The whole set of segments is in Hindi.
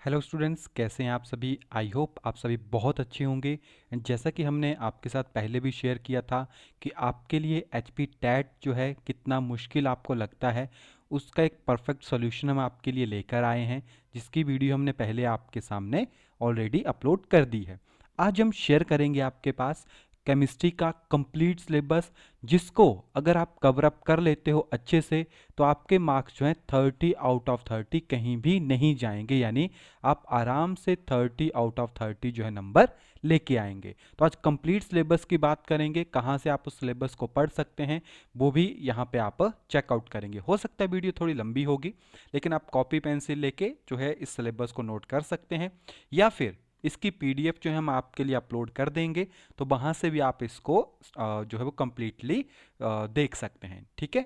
हेलो स्टूडेंट्स, कैसे हैं आप सभी। आई होप आप सभी बहुत अच्छे होंगे। एंड जैसा कि हमने आपके साथ पहले भी शेयर किया था कि आपके लिए एच पी टैट जो है कितना मुश्किल आपको लगता है, उसका एक परफेक्ट सॉल्यूशन हम आपके लिए लेकर आए हैं, जिसकी वीडियो हमने पहले आपके सामने ऑलरेडी अपलोड कर दी है। आज हम शेयर करेंगे आपके पास केमिस्ट्री का कंप्लीट सिलेबस, जिसको अगर आप कवर अप कर लेते हो अच्छे से तो आपके मार्क्स जो हैं 30 आउट ऑफ 30 कहीं भी नहीं जाएंगे, यानी आप आराम से 30 आउट ऑफ 30 जो है नंबर लेके आएंगे। तो आज कंप्लीट सिलेबस की बात करेंगे, कहाँ से आप उस सिलेबस को पढ़ सकते हैं वो भी यहाँ पे आप चेकआउट करेंगे। हो सकता है वीडियो थोड़ी लंबी होगी, लेकिन आप कॉपी पेंसिल लेके जो है इस सिलेबस को नोट कर सकते हैं, या फिर इसकी पीडीएफ जो है हम आपके लिए अपलोड कर देंगे, तो वहाँ से भी आप इसको जो है वो कम्प्लीटली देख सकते हैं। ठीक है,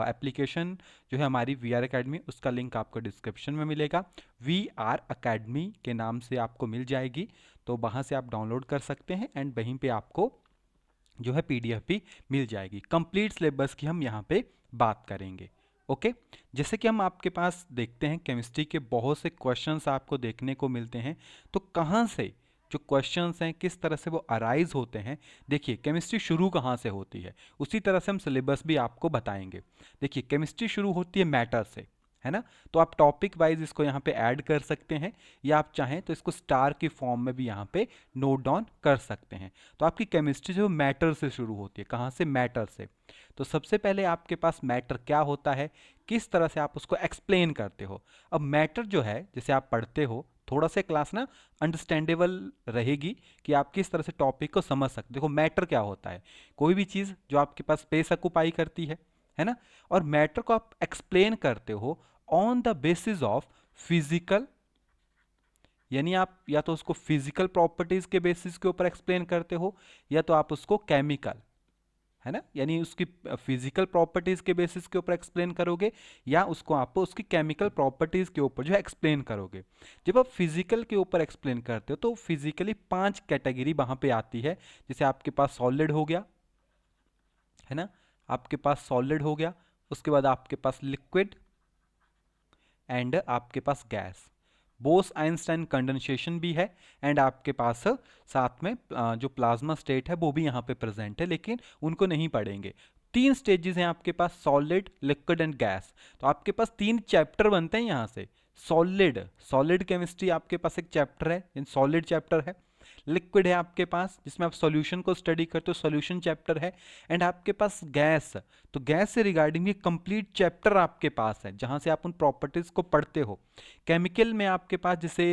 एप्लीकेशन जो है हमारी वी आर अकेडमी, उसका लिंक आपको डिस्क्रिप्शन में मिलेगा। वी आर अकेडमी के नाम से आपको मिल जाएगी, तो वहाँ से आप डाउनलोड कर सकते हैं एंड वहीं पे आपको जो है पीडीएफ भी मिल जाएगी। कंप्लीट सिलेबस की हम यहाँ पे बात करेंगे। ओके, जैसे कि हम आपके पास देखते हैं केमिस्ट्री के बहुत से क्वेश्चंस आपको देखने को मिलते हैं, तो कहाँ से जो क्वेश्चंस हैं किस तरह से वो अराइज होते हैं। देखिए, केमिस्ट्री शुरू कहाँ से होती है, उसी तरह से हम सिलेबस भी आपको बताएंगे। देखिए, केमिस्ट्री शुरू होती है मैटर से, है ना। तो आप टॉपिक वाइज इसको यहाँ पे ऐड कर सकते हैं, या आप चाहें तो इसको स्टार की फॉर्म में भी यहाँ पे नोट डाउन कर सकते हैं। तो आपकी केमिस्ट्री जो मैटर से शुरू होती है, कहाँ से, मैटर से। तो सबसे पहले आपके पास मैटर क्या होता है, किस तरह से आप उसको एक्सप्लेन करते हो। अब मैटर जो है, जैसे आप पढ़ते हो, थोड़ा सा क्लास ना अंडरस्टैंडेबल रहेगी कि आप किस तरह से टॉपिक को समझ सकते। देखो, मैटर क्या होता है, कोई भी चीज़ जो आपके पास स्पेस ऑक्युपाई करती है ना। और मैटर को आप एक्सप्लेन करते हो on the basis of physical, यानी आप या तो उसको फिजिकल प्रॉपर्टीज के बेसिस के ऊपर एक्सप्लेन करते हो, या तो आप उसको केमिकल, है ना, यानी उसकी फिजिकल प्रॉपर्टीज के बेसिस के ऊपर एक्सप्लेन करोगे, या उसको आप उसकी केमिकल प्रॉपर्टीज के ऊपर जो है एक्सप्लेन करोगे। जब आप फिजिकल के ऊपर एक्सप्लेन करते हो तो फिजिकली 5 कैटेगरी वहां पे आती है। जैसे आपके पास सॉलिड हो गया, है ना, आपके पास सॉलिड हो गया, उसके बाद आपके पास लिक्विड एंड आपके पास गैस। बोस आइंस्टाइन कंडेंसेशन भी है, एंड आपके पास साथ में जो प्लाज्मा स्टेट है वो भी यहाँ पे प्रेजेंट है, लेकिन उनको नहीं पढ़ेंगे। 3 स्टेजेस हैं आपके पास, सॉलिड, लिक्विड एंड गैस। तो आपके पास 3 चैप्टर बनते हैं यहाँ से। सॉलिड, सॉलिड केमिस्ट्री आपके पास एक चैप्टर है, इन सॉलिड चैप्टर है। लिक्विड है आपके पास, जिसमें आप सॉल्यूशन को स्टडी करते हो, सॉल्यूशन चैप्टर है। एंड आपके पास गैस, तो गैस से रिगार्डिंग ये कंप्लीट चैप्टर आपके पास है, जहां से आप उन प्रॉपर्टीज को पढ़ते हो। केमिकल में आपके पास जैसे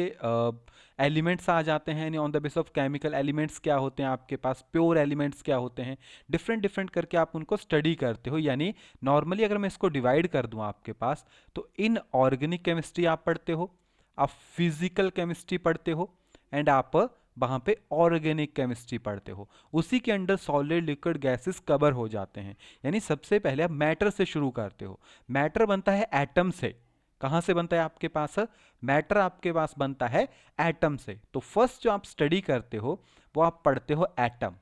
एलिमेंट्स आ जाते हैं, यानी on the base of chemical elements क्या होते हैं आपके पास, प्योर एलिमेंट्स क्या होते हैं, डिफरेंट डिफरेंट करके आप उनको स्टडी करते हो। यानी नॉर्मली अगर मैं इसको डिवाइड कर दूं आपके पास, तो इन ऑर्गेनिक केमिस्ट्री आप पढ़ते हो, आप फिजिकल केमिस्ट्री पढ़ते हो, एंड आप वहां पे ऑर्गेनिक केमिस्ट्री पढ़ते हो। उसी के under solid, liquid, gases cover हो जाते हैं। यानी सबसे पहले आप मैटर से शुरू करते हो। मैटर बनता है एटम से। कहां से बनता है आपके पास, मैटर आपके पास बनता है एटम से। तो फर्स्ट जो आप स्टडी करते हो वो आप पढ़ते हो एटम।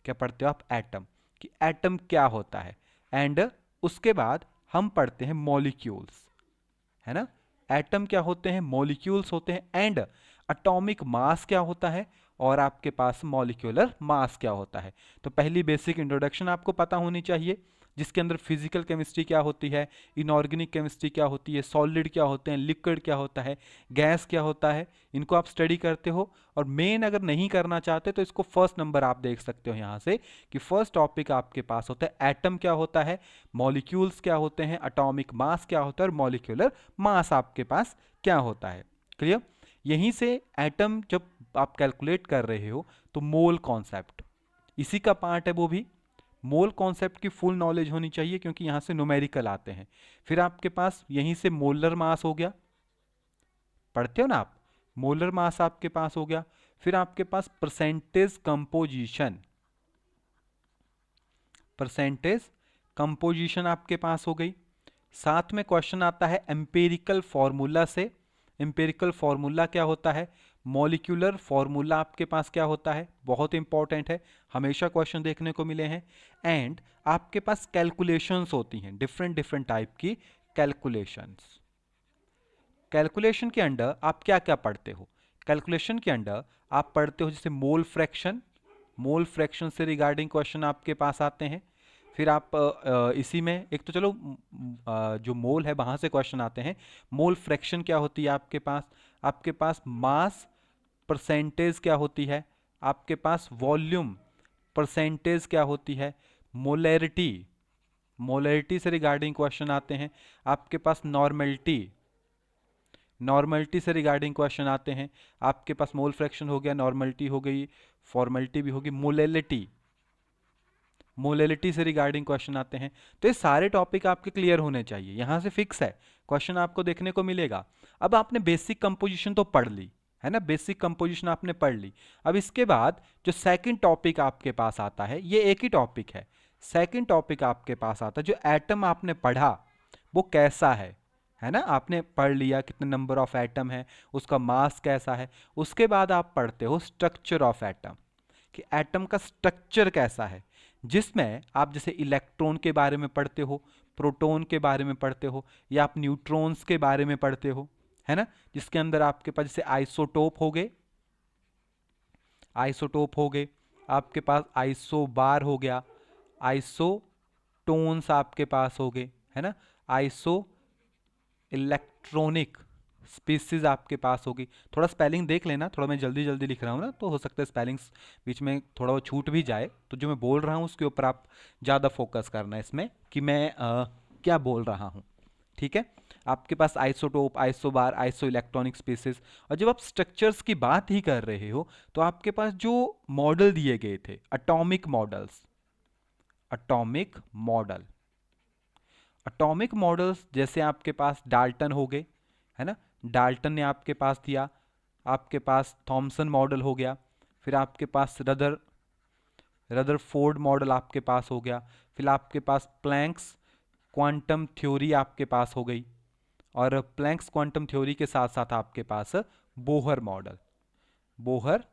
क्या पढ़ते हो आप, एटम, कि एटम क्या होता है। एंड उसके बाद हम पढ़ते हैं मॉलिक्यूल्स, है ना। एटम क्या होते हैं, मॉलिक्यूल्स होते हैं। एंड एटॉमिक मास क्या होता है, और आपके पास मॉलिक्यूलर मास क्या होता है। तो पहली बेसिक इंट्रोडक्शन आपको पता होनी चाहिए, जिसके अंदर फिजिकल केमिस्ट्री क्या होती है, इनऑर्गेनिक केमिस्ट्री क्या होती है, सॉलिड क्या होते हैं, लिक्विड क्या होता है, गैस क्या होता है, इनको आप स्टडी करते हो। और मेन अगर नहीं करना चाहते तो इसको फर्स्ट नंबर आप देख सकते हो यहाँ से, कि फर्स्ट टॉपिक आपके पास होता है एटम क्या होता है, मॉलिक्यूल्स क्या होते हैं, एटॉमिक मास क्या होता है, और मॉलिक्यूलर मास आपके पास क्या होता है। क्लियर। यहीं से एटम जब आप कैलकुलेट कर रहे हो तो मोल कॉन्सेप्ट इसी का पार्ट है, वो भी मोल कॉन्सेप्ट की फुल नॉलेज होनी चाहिए, क्योंकि यहां से न्यूमेरिकल आते हैं। फिर आपके पास यहीं से मोलर मास हो गया, पढ़ते हो ना आप, मोलर मास आपके पास हो गया। फिर आपके पास परसेंटेज कंपोजिशन, परसेंटेज कंपोजिशन आपके पास हो गई। साथ में क्वेश्चन आता है एम्पिरिकल फॉर्मूला से। एम्पिरिकल फॉर्मूला क्या होता है, मॉलिक्यूलर फॉर्मूला आपके पास क्या होता है, बहुत इंपॉर्टेंट है, हमेशा क्वेश्चन देखने को मिले हैं। एंड आपके पास कैलकुलेशंस होती हैं, डिफरेंट डिफरेंट टाइप की कैलकुलेशंस। कैलकुलेशन के अंडर आप क्या क्या पढ़ते हो? कैलकुलेशन के अंडर आप पढ़ते हो जैसे मोल फ्रैक्शन, मोल फ्रैक्शन से रिगार्डिंग क्वेश्चन आपके पास आते हैं। फिर आप इसी में एक तो चलो जो मोल है वहाँ से क्वेश्चन आते हैं। मोल फ्रैक्शन क्या होती है आपके पास? आपके पास मास परसेंटेज क्या होती है? आपके पास वॉल्यूम परसेंटेज क्या होती है? मोलैरिटी, मोलैरिटी से रिगार्डिंग क्वेश्चन आते हैं। आपके पास नॉर्मलिटी, नॉर्मलिटी से रिगार्डिंग क्वेश्चन आते हैं। आपके पास मोल फ्रैक्शन हो गया, नॉर्मलिटी हो गई, फॉर्मेलिटी भी होगी, मोलेलिटी, मोलेलिटी से रिगार्डिंग क्वेश्चन आते हैं। तो ये सारे टॉपिक आपके क्लियर होने चाहिए, यहां से फिक्स है क्वेश्चन आपको देखने को मिलेगा। अब आपने बेसिक कंपोजिशन तो पढ़ ली है ना, बेसिक कंपोजिशन आपने पढ़ ली। अब इसके बाद जो सेकंड टॉपिक आपके पास आता है, ये एक ही टॉपिक है। सेकंड टॉपिक आपके पास आता है जो एटम आपने पढ़ा वो कैसा है ना, आपने पढ़ लिया कितने नंबर ऑफ एटम है, उसका मास कैसा है। उसके बाद आप पढ़ते हो स्ट्रक्चर ऑफ एटम, कि एटम का स्ट्रक्चर कैसा है, जिसमें आप जैसे इलेक्ट्रॉन के बारे में पढ़ते हो, प्रोटॉन के बारे में पढ़ते हो, या आप न्यूट्रॉन्स के बारे में पढ़ते हो, है ना, जिसके अंदर आपके पास जैसे आइसोटोप हो गए, आइसोटोप हो गए, आपके पास आइसोबार हो गया, आइसोटोन्स आपके पास हो गए, है ना, आइसो इलेक्ट्रॉनिक स्पीसीज आपके पास होगी। थोड़ा स्पेलिंग देख लेना, थोड़ा मैं जल्दी जल्दी लिख रहा हूँ ना, तो हो सकता है स्पेलिंग्स बीच में थोड़ा वो छूट भी जाए, तो जो मैं बोल रहा हूँ उसके ऊपर आप ज़्यादा फोकस करना है इसमें कि मैं क्या बोल रहा हूँ। ठीक है, आपके पास isotope, isobar, iso electronic species. और जब आप स्ट्रक्चर्स की बात ही कर रहे हो तो आपके पास जो मॉडल दिए गए थे, atomic models, atomic model, atomic models जैसे आपके पास डाल्टन हो गए, है ना, डाल्टन ने आपके पास दिया, आपके पास थॉमसन मॉडल हो गया, फिर आपके पास रदरफोर्ड मॉडल आपके पास हो गया, फिर आपके पास प्लैंक्स क्वांटम थ्योरी आपके पास हो गई, और प्लैंक्स क्वांटम थ्योरी के साथ साथ आपके पास बोहर मॉडल, बोहर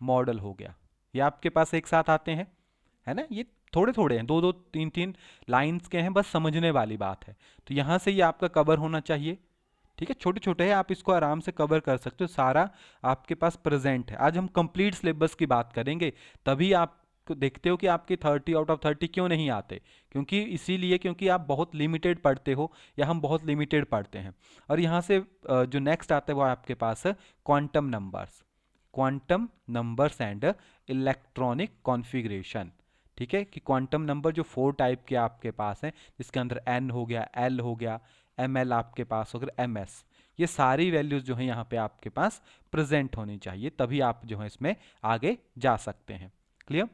मॉडल हो गया। ये आपके पास एक साथ आते हैं, है ना, ये थोड़े थोड़े हैं, दो दो तीन तीन लाइंस के हैं, बस समझने वाली बात है। तो यहाँ से ये आपका कवर होना चाहिए। ठीक है, छोटे छोटे हैं, आप इसको आराम से कवर कर सकते हो, सारा आपके पास प्रेजेंट है। आज हम कंप्लीट सिलेबस की बात करेंगे, तभी आप देखते हो कि आपके 30 आउट ऑफ 30 क्यों नहीं आते, क्योंकि इसीलिए क्योंकि आप बहुत लिमिटेड पढ़ते हो, या हम बहुत लिमिटेड पढ़ते हैं। और यहाँ से जो नेक्स्ट आता है वो आपके पास quantum numbers, quantum numbers and electronic configuration. ठीक है, कि क्वांटम नंबर जो 4 टाइप के आपके पास हैं, जिसके अंदर एन हो गया, एल हो गया, एम एल आपके पास हो गया, एम एस, ये सारी वैल्यूज जो है यहाँ पे आपके पास प्रेजेंट होनी चाहिए, तभी आप जो है इसमें आगे जा सकते हैं। क्लियर,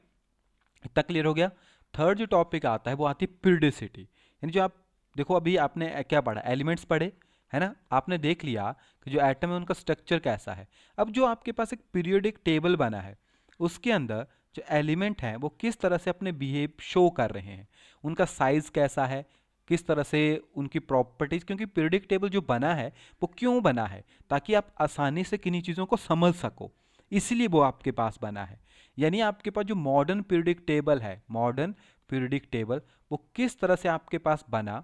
इतना क्लियर हो गया। थर्ड जो टॉपिक आता है वो आती है पीरियडिसिटी, यानी जो आप देखो अभी आपने क्या पढ़ा, एलिमेंट्स पढ़े, है ना, आपने देख लिया कि जो एटम है उनका स्ट्रक्चर कैसा है। अब जो आपके पास एक पीरियोडिक टेबल बना है, उसके अंदर जो एलिमेंट हैं वो किस तरह से अपने बिहेव शो कर रहे हैं, उनका साइज कैसा है, किस तरह से उनकी प्रॉपर्टीज, क्योंकि पीरियोडिक टेबल जो बना है वो क्यों बना है, ताकि आप आसानी से किन्हीं चीज़ों को समझ सको, इसलिए वो आपके पास बना है। यानी आपके पास जो मॉडर्न पीरियोडिक टेबल है, मॉडर्न पीरियोडिक टेबल वो किस तरह से आपके पास बना,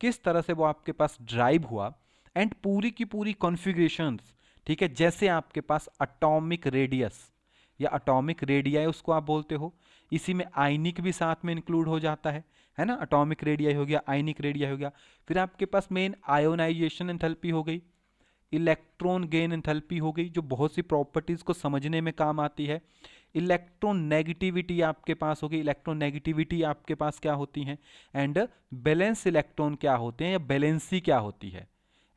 किस तरह से वो आपके पास ड्राइव हुआ, एंड पूरी की पूरी कॉन्फ़िगरेशंस। ठीक है, जैसे आपके पास अटोमिक रेडियस या अटोमिक रेडियाई उसको आप बोलते हो, इसी में आयनिक भी साथ में इंक्लूड हो जाता है ना, अटोमिक रेडियाई हो गया, आयनिक रेडियाई हो गया। फिर आपके पास मेन आयोनाइजेशन एंथैल्पी हो गई, इलेक्ट्रॉन गेन एंथैल्पी हो गई, जो बहुत सी प्रॉपर्टीज को समझने में काम आती है। इलेक्ट्रॉन नेगेटिविटी आपके पास होगी, इलेक्ट्रॉन नेगेटिविटी आपके पास क्या होती है, एंड बैलेंस इलेक्ट्रॉन क्या होते हैं या बैलेंसी क्या होती है,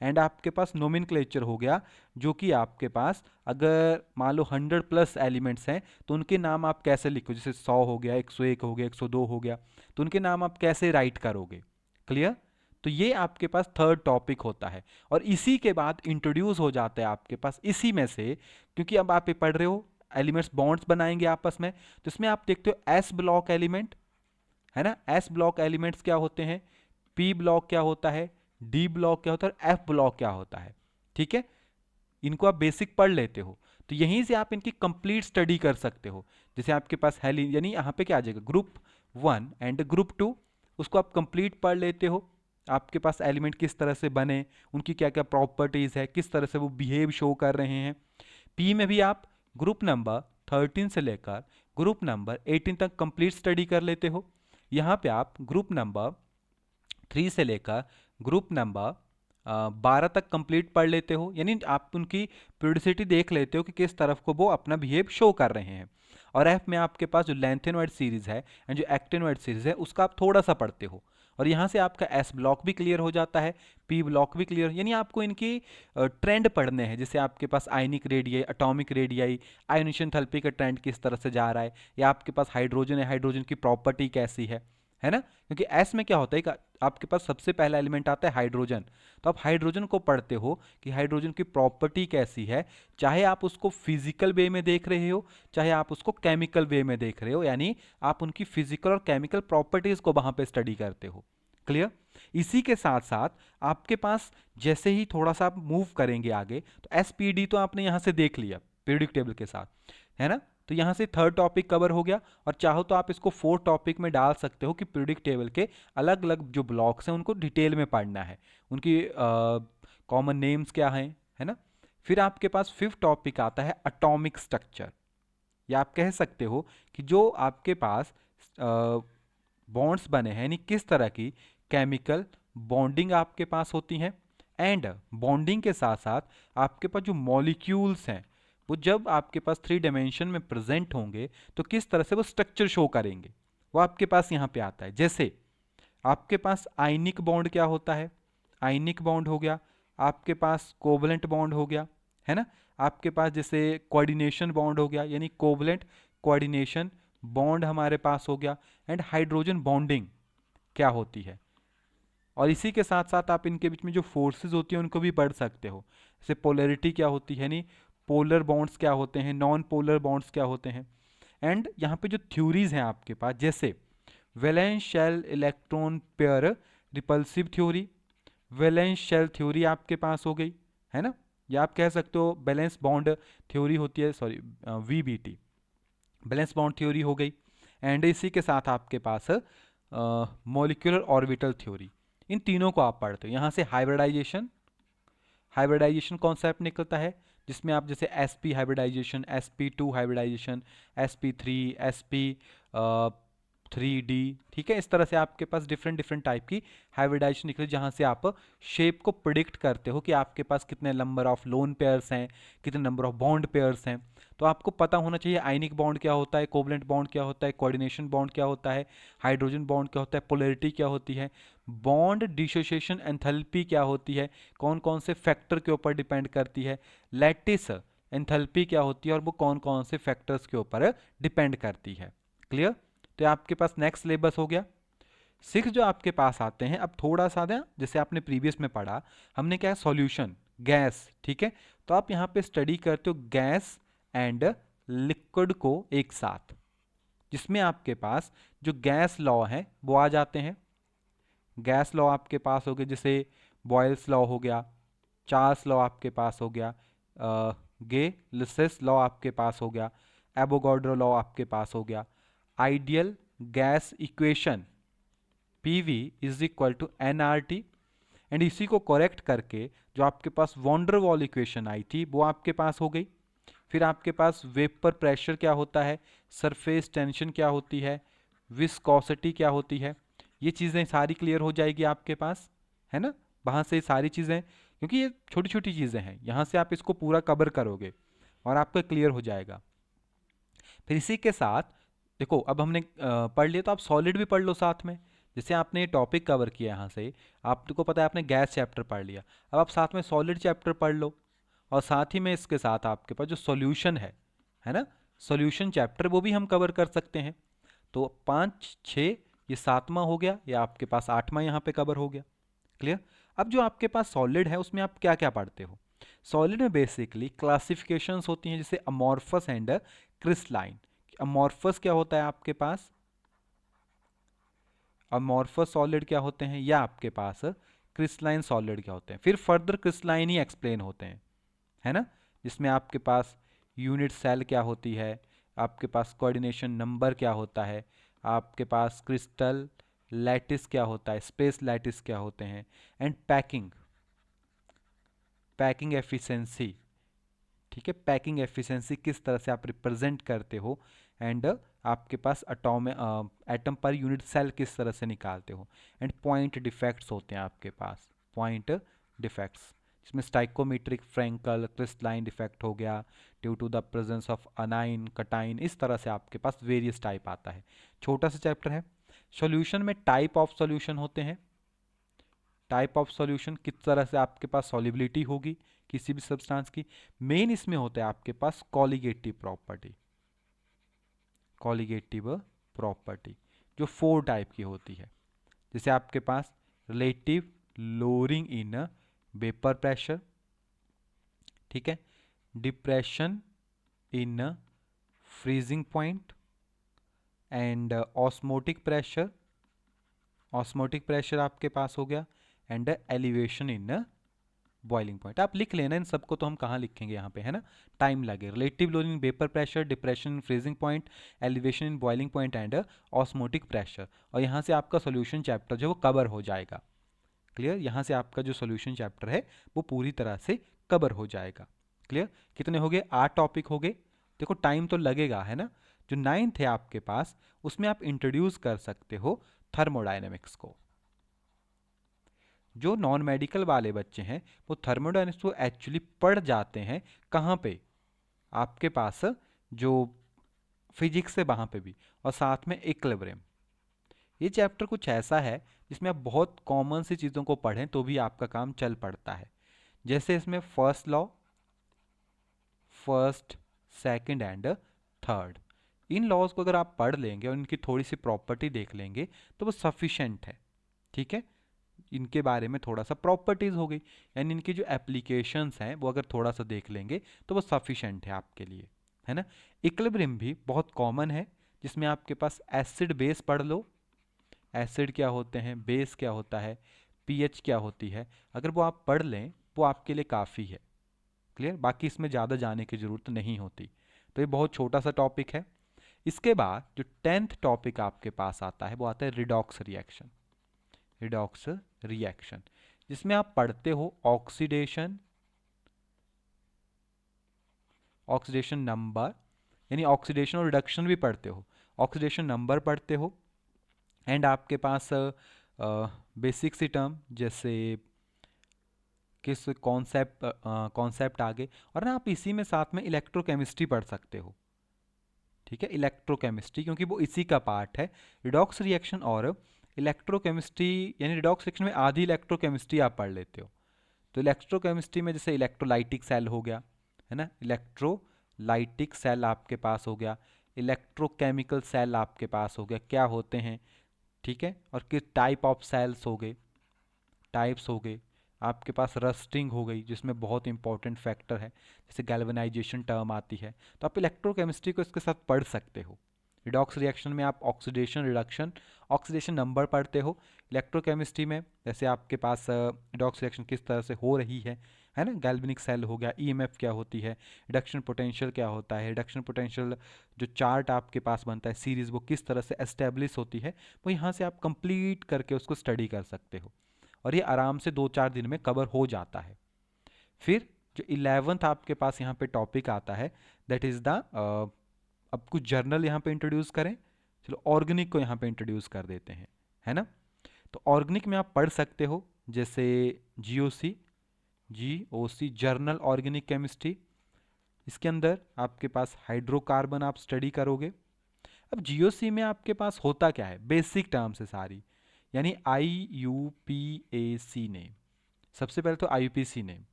एंड आपके पास नोमेनक्लेचर हो गया, जो कि आपके पास अगर मान लो 100+ एलिमेंट्स हैं तो उनके नाम आप कैसे लिखो, जैसे 100 हो गया, 101 हो गया, 102 हो गया, तो उनके नाम आप कैसे राइट करोगे। क्लियर, तो ये आपके पास थर्ड टॉपिक होता है, और इसी के बाद इंट्रोड्यूस हो जाता है आपके पास इसी में से, क्योंकि अब आप ये पढ़ रहे हो एलिमेंट्स बॉन्ड्स बनाएंगे आपस में, तो इसमें आप देखते हो एस ब्लॉक एलिमेंट, है ना, एस ब्लॉक एलिमेंट्स क्या होते हैं, पी ब्लॉक क्या होता है, डी ब्लॉक क्या होता है, एफ ब्लॉक क्या होता है। ठीक है, इनको आप बेसिक पढ़ लेते हो, तो यहीं से आप इनकी कंप्लीट स्टडी कर सकते हो। जैसे आपके पास यानी यहाँ पे क्या आ जाएगा, ग्रुप 1 एंड ग्रुप 2, उसको आप कंप्लीट पढ़ लेते हो, आपके पास एलिमेंट किस तरह से बने, उनकी क्या क्या प्रॉपर्टीज़ है, किस तरह से वो बिहेव शो कर रहे हैं। पी में भी आप ग्रुप नंबर 13 से लेकर ग्रुप नंबर 18 तक कंप्लीट स्टडी कर लेते हो। यहाँ पे आप ग्रुप नंबर 3 से लेकर ग्रुप नंबर 12 तक कंप्लीट पढ़ लेते हो, यानी आप उनकी प्यूरिसिटी देख लेते हो कि किस तरफ को वो अपना बिहेव शो कर रहे हैं। और एफ में आपके पास जो लैंथेनॉइड सीरीज है एंड जो एक्टिनॉइड सीरीज है उसका आप थोड़ा सा पढ़ते हो, और यहाँ से आपका एस ब्लॉक भी क्लियर हो जाता है, पी ब्लॉक भी क्लियर, यानी आपको इनकी ट्रेंड पढ़ने हैं। जैसे आपके पास ionic radii, atomic radii, ionisation therapy का ट्रेंड किस तरह से जा रहा है, या आपके पास हाइड्रोजन है, हाइड्रोजन की प्रॉपर्टी कैसी है ना। क्योंकि एस में क्या होता है कि आपके पास सबसे पहला एलिमेंट आता है हाइड्रोजन, तो आप हाइड्रोजन को पढ़ते हो कि हाइड्रोजन की प्रॉपर्टी कैसी है, चाहे आप उसको फिजिकल वे में देख रहे हो, चाहे आप उसको केमिकल वे में देख रहे हो, यानी आप उनकी फिजिकल और केमिकल प्रॉपर्टीज को वहां पे स्टडी करते हो। क्लियर। इसी के साथ साथ आपके पास जैसे ही थोड़ा सा आप मूव करेंगे आगे, तो एसपीडी तो आपने यहां से देख लिया पीरियोडिक टेबल के साथ, है ना। तो यहाँ से थर्ड टॉपिक कवर हो गया, और चाहो तो आप इसको फोर्थ टॉपिक में डाल सकते हो कि पीरियोडिक टेबल के अलग अलग जो ब्लॉक्स हैं उनको डिटेल में पढ़ना है, उनकी कॉमन नेम्स क्या हैं, है ना। फिर आपके पास फिफ्थ टॉपिक आता है एटॉमिक स्ट्रक्चर, या आप कह सकते हो कि जो आपके पास बॉन्ड्स बने हैं, यानी किस तरह की केमिकल बॉन्डिंग आपके पास होती हैं, एंड बॉन्डिंग के साथ साथ आपके पास जो मॉलिक्यूल्स हैं वो जब आपके पास 3 डायमेंशन में प्रेजेंट होंगे तो किस तरह से वो स्ट्रक्चर शो करेंगे, वो आपके पास यहाँ पे आता है। जैसे आपके पास आयनिक बॉन्ड क्या होता है, आयनिक बॉन्ड हो गया, आपके पास कोवलेंट बॉन्ड हो गया, है ना। आपके पास जैसे कोऑर्डिनेशन बॉन्ड हो गया, यानी कोवलेंट कोऑर्डिनेशन बॉन्ड हमारे पास हो गया, एंड हाइड्रोजन बॉन्डिंग क्या होती है। और इसी के साथ साथ आप इनके बीच में जो फोर्सेस होती हैं उनको भी पढ़ सकते हो, जैसे पोलैरिटी क्या होती है, नहीं पोलर बॉन्ड्स क्या होते हैं, नॉन पोलर बॉन्ड्स क्या होते हैं। एंड यहाँ पे जो थ्योरीज हैं आपके पास, जैसे valence shell electron pair repulsive theory, valence shell theory आपके पास हो गई, है ना। या आप कह सकते हो बैलेंस बॉन्ड थ्योरी होती है, sorry VBT, valence bond theory हो गई। एंड इसी के साथ आपके पास मॉलिक्यूलर ऑर्बिटल थ्योरी, इन तीनों को आप पढ़ते हो। यहाँ से हाइब्रिडाइजेशन, हाइब्रिडाइजेशन कॉन्सेप्ट निकलता है, जिसमें आप जैसे sp hybridisation, sp2 hybridisation, sp3, sp3d, ठीक है। इस तरह से आपके पास डिफरेंट डिफरेंट टाइप की हाइब्रिडाइजेशन निकले, जहाँ से आप शेप को प्रिडिक्ट करते हो कि आपके पास कितने नंबर ऑफ लोन पेयर्स हैं, कितने नंबर ऑफ बॉन्ड पेयर्स हैं। तो आपको पता होना चाहिए आयनिक बॉन्ड क्या होता है, कोवलेंट बॉन्ड क्या होता है, कोऑर्डिनेशन बॉन्ड क्या होता है, हाइड्रोजन बॉन्ड क्या होता है, पोलैरिटी क्या होती है, बॉन्ड डिसोसिएशन एंथैल्पी क्या होती है, कौन कौन से फैक्टर के ऊपर डिपेंड करती है, लैटिस एंथैल्पी क्या होती है और वो कौन कौन से फैक्टर्स के ऊपर डिपेंड करती है। क्लियर। तो आपके पास नेक्स्ट सिलेबस हो गया। सिक्स जो आपके पास आते हैं, अब थोड़ा सा ना जैसे आपने प्रीवियस में पढ़ा, हमने क्या है सॉल्यूशन गैस, ठीक है। तो आप यहाँ पे स्टडी करते हो गैस एंड लिक्विड को एक साथ, जिसमें आपके पास जो गैस लॉ है वो आ जाते हैं। गैस लॉ आपके पास हो गए, जैसे बॉयल्स लॉ हो गया, चार्ल्स लॉ आपके पास हो गया, गे लिसेस लॉ आपके पास हो गया, एवोगाड्रो लॉ आपके पास हो गया, ideal gas equation PV is equal to nRT, and इसी को करेक्ट करके जो आपके पास वॉन्डर वॉल इक्वेशन आई थी वो आपके पास हो गई। फिर आपके पास वेपर प्रेशर क्या होता है, सरफेस टेंशन क्या होती है, विस्कोसिटी क्या होती है, ये चीज़ें सारी क्लियर हो जाएगी आपके पास, है ना। वहाँ से सारी चीज़ें, क्योंकि ये छोटी छोटी चीज़ें हैं, यहाँ से आप इसको पूरा कवर करोगे और आपका क्लियर हो जाएगा। फिर इसी के साथ देखो, अब हमने पढ़ लिया, तो आप सॉलिड भी पढ़ लो साथ में। जैसे आपने ये टॉपिक कवर किया यहाँ से, आपको पता है आपने गैस चैप्टर पढ़ लिया, अब आप साथ में सॉलिड चैप्टर पढ़ लो, और साथ ही में इसके साथ आपके पास जो सॉल्यूशन है ना, सॉल्यूशन चैप्टर वो भी हम कवर कर सकते हैं। तो 5 6 ये 7वां हो गया, या आपके पास 8वां यहाँ पे कवर हो गया। क्लियर। अब जो आपके पास सॉलिड है उसमें आप क्या क्या पढ़ते हो, सॉलिड में बेसिकली क्लासिफिकेशंस होती हैं, जैसे अमॉर्फस एंड क्रिस्टलाइन। अमॉर्फस क्या होता है आपके पास, अमॉर्फस सॉलिड क्या होते हैं, या आपके पास क्रिस्टलाइन सॉलिड क्या होते हैं। फिर फर्दर क्रिस्टलाइन ही एक्सप्लेन होते हैं, है ना, जिसमें आपके पास यूनिट सेल क्या होती है, आपके पास कोऑर्डिनेशन नंबर क्या होता है, आपके पास क्रिस्टल लैटिस क्या होता है, स्पेस लैटिस क्या होते हैं, एंड पैकिंग, पैकिंग एफिशिएंसी, ठीक है, पैकिंग एफिशिएंसी किस तरह से आप रिप्रेजेंट करते हो, एंड आपके पास एटम पर यूनिट सेल किस तरह से निकालते हो, एंड पॉइंट डिफेक्ट्स होते हैं आपके पास, पॉइंट डिफेक्ट्स, जिसमें स्टाइकोमेट्रिक, फ्रैंकल, क्रिस्टलाइन डिफेक्ट हो गया due to the presence of anion, cation, इस तरह से आपके पास वेरियस टाइप आता है। छोटा सा चैप्टर है। सॉल्यूशन में टाइप ऑफ सॉल्यूशन होते हैं, टाइप ऑफ सॉल्यूशन किस तरह से आपके पास सॉलिबिलिटी होगी किसी भी सब्सटेंस की। मेन इसमें होता है आपके पास कॉलिगेटिव प्रॉपर्टी, कॉलिगेटिव प्रॉपर्टी जो 4 टाइप की होती है। जैसे आपके पास relative lowering in vapour pressure, ठीक है, depression in freezing point, and osmotic pressure, osmotic pressure आपके पास हो गया, and elevation in boiling point. आप लिख लेना इन सबको, तो हम कहाँ लिखेंगे यहाँ पे, है ना, टाइम लगे। Relative lowering vapour pressure, depression in freezing point, elevation in boiling point, and osmotic pressure. और यहाँ से आपका सोल्यूशन चैप्टर जो वो कवर हो जाएगा। क्लियर, यहाँ से आपका जो सोल्यूशन चैप्टर है वो पूरी तरह से कवर हो जाएगा। क्लियर, कितने हो गए, 8 टॉपिक हो गए। देखो टाइम तो लगेगा, है ना। जो 9th है आपके पास, उसमें आप इंट्रोड्यूस कर सकते हो थर्मोडायनेमिक्स को। जो नॉन मेडिकल वाले बच्चे हैं वो थर्मोडायनेमिक्स को एक्चुअली पढ़ जाते हैं कहाँ पे, आपके पास जो फिजिक्स है वहाँ पे भी, और साथ में इक्विलिब्रियम। ये चैप्टर कुछ ऐसा है जिसमें आप बहुत कॉमन सी चीज़ों को पढ़ें तो भी आपका काम चल पड़ता है। जैसे इसमें first law, first, second and third, इन लॉज को अगर आप पढ़ लेंगे और इनकी थोड़ी सी प्रॉपर्टी देख लेंगे तो वो सफिशेंट है। ठीक है, इनके बारे में थोड़ा सा प्रॉपर्टीज़ हो गई, यानी इनकी जो एप्लीकेशंस हैं वो अगर थोड़ा सा देख लेंगे तो वो सफिशेंट है आपके लिए, है ना। इक्विलिब्रियम भी बहुत कॉमन है, जिसमें आपके पास एसिड बेस पढ़ लो, एसिड क्या होते हैं, बेस क्या होता है, पीएच क्या होती है, अगर वो आप पढ़ लें वो आपके लिए काफ़ी है। क्लियर, बाकी इसमें ज़्यादा जाने की ज़रूरत नहीं होती। तो ये बहुत छोटा सा टॉपिक है। इसके बाद जो 10th टॉपिक आपके पास आता है वो आता है रिडॉक्स रिएक्शन, रिडॉक्स रिएक्शन, जिसमें आप पढ़ते हो ऑक्सीडेशन, ऑक्सीडेशन नंबर, यानी ऑक्सीडेशन और रिडक्शन भी पढ़ते हो, ऑक्सीडेशन नंबर पढ़ते हो, एंड आपके पास बेसिक सी टर्म जैसे किस कॉन्सेप्ट, कॉन्सेप्ट आगे, और ना आप इसी में साथ में इलेक्ट्रोकेमिस्ट्री पढ़ सकते हो। ठीक है, इलेक्ट्रोकेमिस्ट्री, क्योंकि वो इसी का पार्ट है। रिडॉक्स रिएक्शन और इलेक्ट्रोकेमिस्ट्री, यानी रिडॉक्स रिएक्शन में आधी इलेक्ट्रोकेमिस्ट्री आप पढ़ लेते हो। तो इलेक्ट्रोकेमिस्ट्री में जैसे इलेक्ट्रोलाइटिक सेल हो गया, है ना, इलेक्ट्रोलाइटिक सेल आपके पास हो गया, इलेक्ट्रोकेमिकल सेल आपके पास हो गया, क्या होते हैं, ठीक है, और किस टाइप ऑफ सेल्स हो गए, टाइप्स हो गए। आपके पास रस्टिंग हो गई, जिसमें बहुत इंपॉर्टेंट फैक्टर है, जैसे गैल्वेनाइजेशन टर्म आती है, तो आप इलेक्ट्रोकेमिस्ट्री को इसके साथ पढ़ सकते हो। रिडॉक्स रिएक्शन में आप ऑक्सीडेशन, रिडक्शन, ऑक्सीडेशन नंबर पढ़ते हो। इलेक्ट्रोकेमिस्ट्री में जैसे आपके पास रिडॉक्स रिएक्शन किस तरह से हो रही है ना, गैल्वेनिक सेल हो गया, ईएमएफ क्या होती है, रिडक्शन पोटेंशियल क्या होता है, रिडक्शन पोटेंशियल जो चार्ट आपके पास बनता है सीरीज, वो किस तरह से एस्टेब्लिश होती है, वो यहाँ से आप कंप्लीट करके उसको स्टडी कर सकते हो, और ये आराम से 2-4 दिन में कवर हो जाता है। फिर जो 11th आपके पास यहाँ पे टॉपिक आता है, दैट इज़ द, अब कुछ जर्नल यहाँ पे इंट्रोड्यूस करें, चलो ऑर्गेनिक को यहाँ पे इंट्रोड्यूस कर देते हैं, है ना। तो ऑर्गेनिक में आप पढ़ सकते हो जैसे GOC, GOC journal organic chemistry, इसके अंदर आपके पास हाइड्रोकार्बन आप स्टडी करोगे। अब जीओसी में आपके पास होता क्या है, बेसिक टर्म्स है सारी, यानी IUPAC नेम, सबसे पहले तो IUPAC नेम,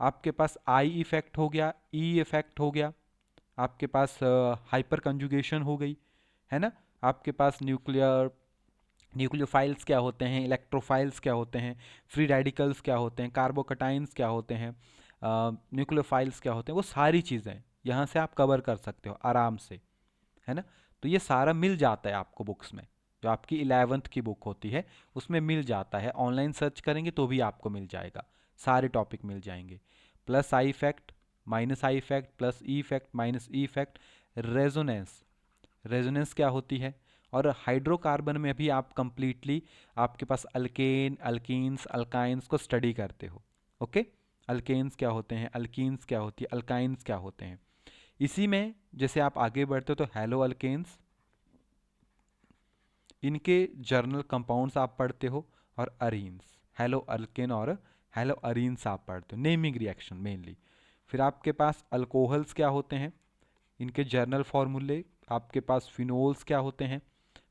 आपके पास आई इफेक्ट हो गया, ई इफेक्ट हो गया, आपके पास हाइपर कंजुगेशन हो गई, है ना, आपके पास न्यूक्लियोफाइल्स क्या होते हैं, इलेक्ट्रोफाइल्स क्या होते हैं, फ्री रेडिकल्स क्या होते हैं, कार्बोकटाइंस क्या होते हैं, न्यूक्लियोफाइल्स क्या होते हैं, वो सारी चीज़ें यहाँ से आप कवर कर सकते हो आराम से, है ना। तो ये सारा मिल जाता है आपको बुक्स में, जो आपकी 11th की बुक होती है उसमें मिल जाता है, ऑनलाइन सर्च करेंगे तो भी आपको मिल जाएगा, सारे टॉपिक मिल जाएंगे। Plus I effect, minus I effect, plus E effect, minus E effect, resonance, resonance क्या होती है, और हाइड्रोकार्बन में भी आप कंप्लीटली आपके पास अल्केन, अल्कीन्स, अल्काइंस को स्टडी करते हो। ओके, अल्केन्स क्या होते हैं, अल्कीन्स क्या होती है, अल्काइंस क्या होते हैं। इसी में जैसे आप आगे बढ़ते हो तो हेलो अल्केन्स, इनके जर्नल कंपाउंड्स आप पढ़ते हो, और अरीन्स, हेलो अल्केन और हेलो अरीन्स आप पढ़ते हो, नेमिंग रिएक्शन मेनली। फिर आपके पास अल्कोहल्स क्या होते हैं, इनके जर्नल फॉर्मूले। आपके पास फिनोल्स क्या होते हैं,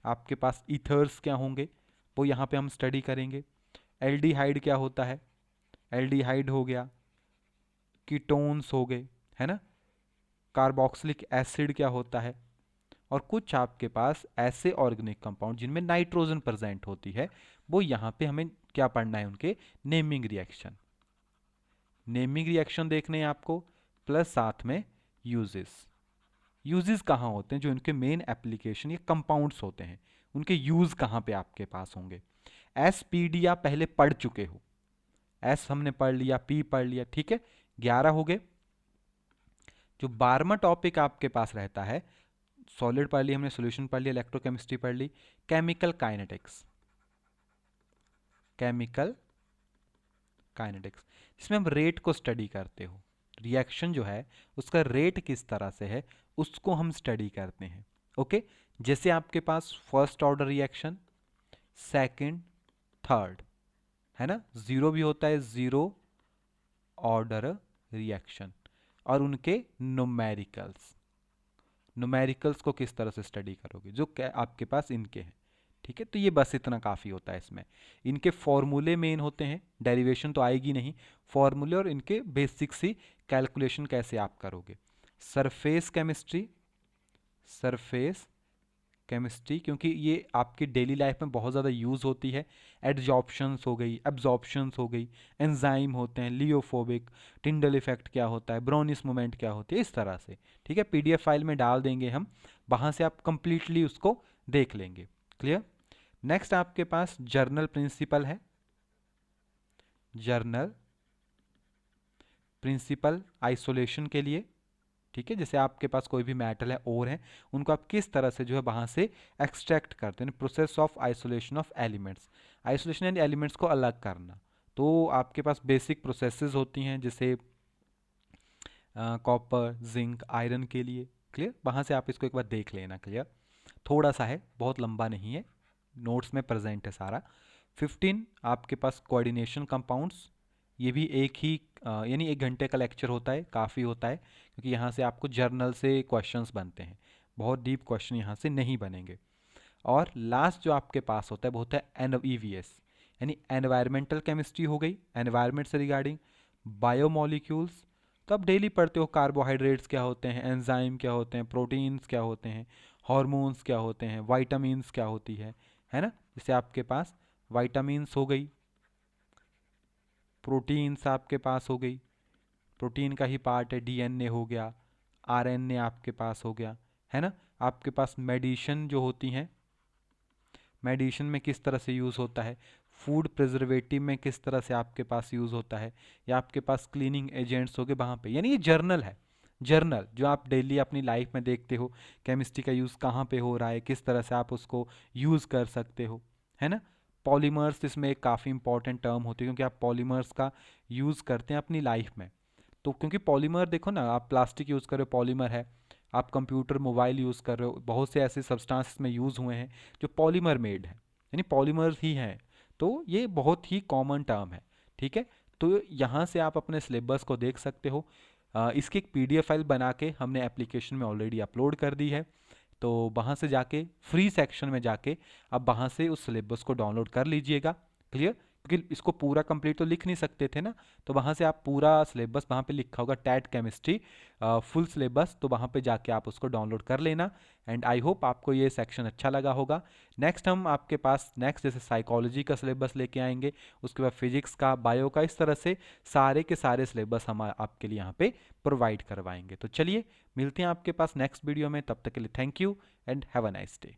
आपके पास ईथर्स क्या होंगे, वो यहाँ पे हम स्टडी करेंगे। एल्डिहाइड क्या होता है, एल्डिहाइड हो गया, कीटोन्स हो गए, है ना। कार्बोक्सिलिक एसिड क्या होता है, और कुछ आपके पास ऐसे ऑर्गेनिक कंपाउंड जिनमें नाइट्रोजन प्रेजेंट होती है, वो यहाँ पे हमें क्या पढ़ना है, उनके नेमिंग रिएक्शन। नेमिंग रिएक्शन देखने हैं आपको, प्लस साथ में यूजेस। यूजेस कहाँ होते हैं, जो इनके मेन एप्लीकेशन ये कंपाउंड्स होते हैं, उनके यूज कहाँ पे आपके पास होंगे। एस पी डी आप पहले पढ़ चुके हो, एस हमने पढ़ लिया, पी पढ़ लिया, ठीक है, 11 हो गए। जो 12वां टॉपिक आपके पास रहता है, सॉलिड पढ़ ली हमने, सॉल्यूशन पढ़ लिया, इलेक्ट्रोकेमिस्ट्री पढ़ ली, केमिकल काइनेटिक्स, केमिकल काइनेटिक्स, जिसमें हम रेट को स्टडी करते हो, रिएक्शन जो है उसका रेट किस तरह से है उसको हम स्टडी करते हैं। ओके, जैसे आपके पास first order reaction, second, third, है ना, जीरो भी होता है, जीरो ऑर्डर रिएक्शन, और उनके न्यूमेरिकल्स, न्यूमेरिकल्स को किस तरह से स्टडी करोगे, जो आपके पास इनके हैं। ठीक है, तो ये बस इतना काफ़ी होता है इसमें। इनके फॉर्मूले मेन होते हैं, डेरिवेशन तो आएगी नहीं, फॉर्मूले और इनके बेसिक सी कैलकुलेशन कैसे आप करोगे। सरफेस केमिस्ट्री, सरफेस केमिस्ट्री, क्योंकि ये आपकी डेली लाइफ में बहुत ज़्यादा यूज़ होती है। एडजॉर्प्शंस हो गई, एब्जॉर्प्शंस हो गई, एंजाइम होते हैं, लियोफोबिक, टिंडल इफेक्ट क्या होता है, ब्रोनिस मोमेंट क्या होती है, इस तरह से। ठीक है, पीडीएफ फाइल में डाल देंगे हम, वहाँ से आप कंप्लीटली उसको देख लेंगे। क्लियर। नेक्स्ट आपके पास जर्नल प्रिंसिपल है, जर्नल प्रिंसिपल आइसोलेशन के लिए। ठीक है, जैसे आपके पास कोई भी मेटल है, ओर है, उनको आप किस तरह से जो है वहाँ से एक्सट्रैक्ट करते हैं, process of isolation of elements, isolation यानी एलिमेंट्स को अलग करना। तो आपके पास बेसिक प्रोसेसेस होती हैं, जैसे कॉपर, जिंक, आयरन के लिए। क्लियर, वहाँ से आप इसको एक बार देख लेना। क्लियर, थोड़ा सा है, बहुत लंबा नहीं है, नोट्स में प्रेजेंट है सारा। 15 आपके पास कोऑर्डिनेशन कंपाउंड्स, ये भी एक ही यानी 1 घंटे का लेक्चर होता है, काफ़ी होता है, क्योंकि यहाँ से आपको जर्नल से क्वेश्चंस बनते हैं, बहुत डीप क्वेश्चन यहाँ से नहीं बनेंगे। और लास्ट जो आपके पास होता है वो होता है EVS, यानी एनवायरमेंटल केमिस्ट्री हो गई, एनवायरमेंट से रिगार्डिंग, बायोमोलिक्यूल्स, तो आप डेली पढ़ते हो, कार्बोहाइड्रेट्स क्या होते हैं, एंजाइम क्या होते हैं, प्रोटीन्स क्या होते हैं, हार्मोन्स क्या होते हैं, वाइटामिन्स क्या होती है ना। जैसे आपके पास वाइटामिन्स हो गई, प्रोटीन्स आपके पास हो गई, प्रोटीन का ही पार्ट है, डीएनए हो गया, आरएनए आपके पास हो गया, है ना। आपके पास मेडिसिन जो होती हैं, मेडिसिन में किस तरह से यूज़ होता है, फूड प्रिजर्वेटिव में किस तरह से आपके पास यूज़ होता है, या आपके पास क्लीनिंग एजेंट्स हो गए वहाँ पे, यानी ये जर्नल है, जर्नल जो आप डेली अपनी लाइफ में देखते हो, केमिस्ट्री का यूज़ कहाँ पे हो रहा है, किस तरह से आप उसको यूज़ कर सकते हो, है ना। पॉलीमर्स इसमें एक काफ़ी इंपॉर्टेंट टर्म होती है, क्योंकि आप पॉलीमर्स का यूज़ करते हैं अपनी लाइफ में। तो क्योंकि पॉलीमर देखो ना, आप प्लास्टिक यूज़ कर रहे हो, पॉलीमर है, आप कंप्यूटर, मोबाइल यूज़ कर रहे हो, बहुत से ऐसे सब्सटेंस में यूज़ हुए हैं जो पॉलीमर मेड है, यानी पॉलीमर्स ही हैं। तो ये बहुत ही कॉमन टर्म है। ठीक है, तो यहाँ से आप अपने सिलेबस को देख सकते हो। इसकी एक पीडीएफ फाइल बना के हमने एप्लीकेशन में ऑलरेडी अपलोड कर दी है, तो वहाँ से जाके फ्री सेक्शन में जाके आप वहाँ से उस सिलेबस को डाउनलोड कर लीजिएगा। क्लियर, क्योंकि इसको पूरा कंप्लीट तो लिख नहीं सकते थे ना, तो वहाँ से आप पूरा सिलेबस, वहाँ पे लिखा होगा टैट केमिस्ट्री फुल सिलेबस, तो वहाँ पे जाके आप उसको डाउनलोड कर लेना। एंड आई होप आपको ये सेक्शन अच्छा लगा होगा। नेक्स्ट हम आपके पास नेक्स्ट जैसे साइकोलॉजी का सिलेबस लेके आएंगे, उसके बाद फिजिक्स का, बायो का, इस तरह से सारे के सारे सिलेबस हम आपके लिए यहाँ पे प्रोवाइड करवाएंगे। तो चलिए मिलते हैं आपके पास नेक्स्ट वीडियो में, तब तक के लिए thank you and have a nice day.